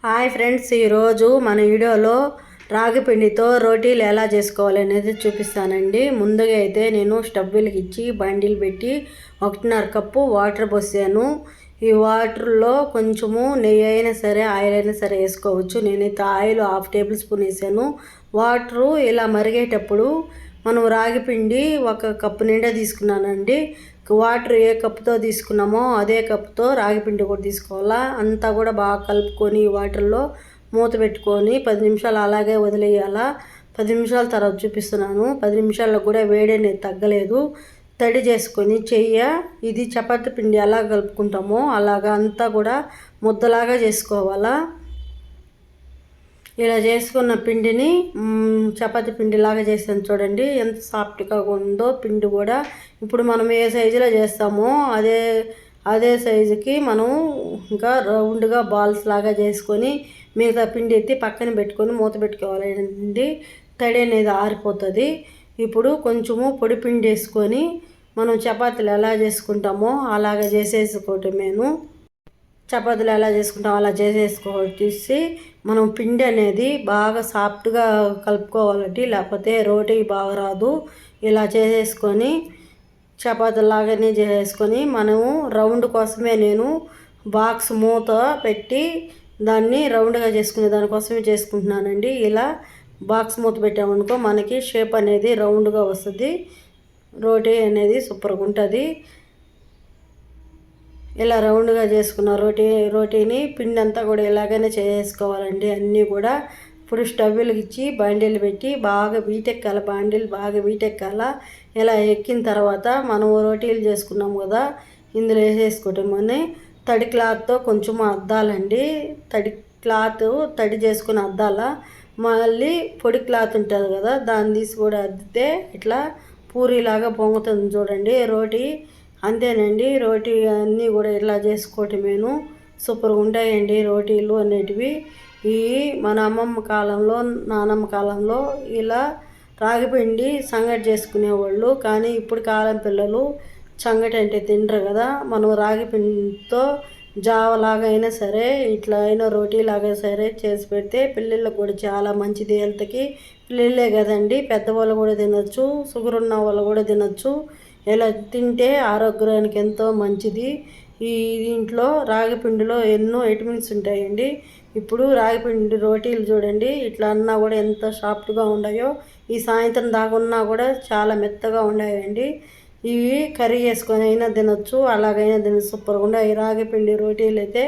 Hi friends, ఈరోజు మన వీడియోలో రాగి పిండితో రోటీలు ఎలా చేసుకోవాలి అనేది చూపిస్తానండి. ముందుగా అయితే నేను స్టవ్ వెలిగించి బండిలు పెట్టి 1.5 కప్పు వాటర్ పోసాను. ఈ వాటర్లో కొంచెము నెయ్యి అయినా సరే ఆయిల్ అయినా సరే వేసుకోవచ్చు. నేనైతే ఆయిల్ 1/2 టేబుల్ స్పూన్ వేసాను. వాటరు ఇలా మరిగేటప్పుడు మనం రాగి పిండి 1 కప్పు నిండా తీసుకున్నానండి. వాటర్ ఏ కప్పుతో తీసుకున్నామో అదే కప్పుతో రాగి పిండి కూడా తీసుకోవాలా. అంతా కూడా బాగా కలుపుకొని వాటర్లో మూత పెట్టుకొని 10 నిమిషాలు అలాగే వదిలేయాలా. 10 నిమిషాల తర్వాత చూపిస్తున్నాను. 10 నిమిషాల్లో కూడా వేడి అనేది తగ్గలేదు. తడి చేసుకొని ఇది చపాతీ పిండి ఎలా కలుపుకుంటామో అలాగా అంతా కూడా ముద్దలాగా చేసుకోవాలా. ఇలా చేసుకున్న పిండిని చపాతీ పిండిలాగా చేసాను చూడండి, ఎంత సాఫ్ట్గా ఉందో పిండి కూడా. ఇప్పుడు మనం ఏ సైజులో చేస్తామో అదే సైజుకి మనం ఇంకా రౌండ్గా బాల్స్ లాగా చేసుకొని మిగతా పిండి ఎత్తి పక్కన పెట్టుకొని మూత పెట్టుకోవాలండి. తడి అనేది ఆరిపోతుంది. ఇప్పుడు కొంచెము పొడి పిండి వేసుకొని మనం చపాతీలు ఎలా చేసుకుంటామో అలాగ చేసేసుకోవటమేను. చపాతీలు ఎలా చేసుకుంటాం అలా చేసేసుకోవచ్చేసి మనం పిండి అనేది బాగా సాఫ్ట్గా కలుపుకోవాలండి, లేకపోతే రోటీ బాగా రాదు. ఇలా చేసేసుకొని చపాతీలాగానే చేసేసుకొని మనము రౌండ్ కోసమే నేను బాక్స్ మూత పెట్టి దాన్ని రౌండ్గా చేసుకునే దానికోసమే చేసుకుంటున్నానండి. ఇలా బాక్స్ మూత పెట్టామనుకో మనకి షేప్ అనేది రౌండ్గా వస్తుంది. రోటీ అనేది సూపర్గా ఉంటుంది. ఇలా రౌండ్గా చేసుకున్న రోటీని పిండి అంతా కూడా ఇలాగనే చేసుకోవాలండి. అన్నీ కూడా ఇప్పుడు స్టవ్ వెలిగించి బాండీలు పెట్టి బాగా వీటెక్కాలి. బాండీలు బాగా వీటెక్కాల. ఇలా ఎక్కిన తర్వాత మనం రోటీలు చేసుకున్నాం కదా, ఇందులో వేసేసుకోవటమని తడి క్లాత్తో కొంచెం అద్దాలండి. తడి చేసుకుని అద్దాల. మళ్ళీ పొడి క్లాత్ ఉంటుంది కదా, దాన్ని తీసి కూడా అద్దితే ఇట్లా పూరీలాగా పొంగుతుంది చూడండి రోటీ. అంతేనండి, రోటీ అన్నీ కూడా ఇలా చేసుకోవటమేను. సూపర్గా ఉంటాయండి రోటీలు అనేటివి. మన అమ్మమ్మ కాలంలో నానమ్మ కాలంలో ఇలా రాగిపిండి సంగటి చేసుకునేవాళ్ళు. కానీ ఇప్పుడు కాలం పిల్లలు సంగటి అంటే తినరు కదా. మనం రాగిపిండితో జావలాగా అయినా సరే ఇట్లా అయినా రోటీలాగా సరే చేసి పెడితే పిల్లలకు కూడా చాలా మంచిది. హెల్త్కి పిల్లలే కదండి, పెద్దవాళ్ళు కూడా తినొచ్చు, షుగర్ ఉన్న వాళ్ళు కూడా తినొచ్చు. ఇలా తింటే ఆరోగ్యానికి ఎంతో మంచిది. దీంట్లో రాగిపిండిలో ఎన్నో విటమిన్స్ ఉంటాయండి. ఇప్పుడు రాగిపిండి రోటీలు చూడండి, ఇట్లా అన్నా కూడా ఎంత సాఫ్ట్గా ఉన్నాయో. ఈ సాయంత్రం దాకా ఉన్నా కూడా చాలా మెత్తగా ఉన్నాయండి. ఇవి కర్రీ చేసుకొని అయినా తినొచ్చు, అలాగైనా తినొచ్చు. సూపర్గా ఉన్నాయి రాగిపిండి రోటీలు అయితే.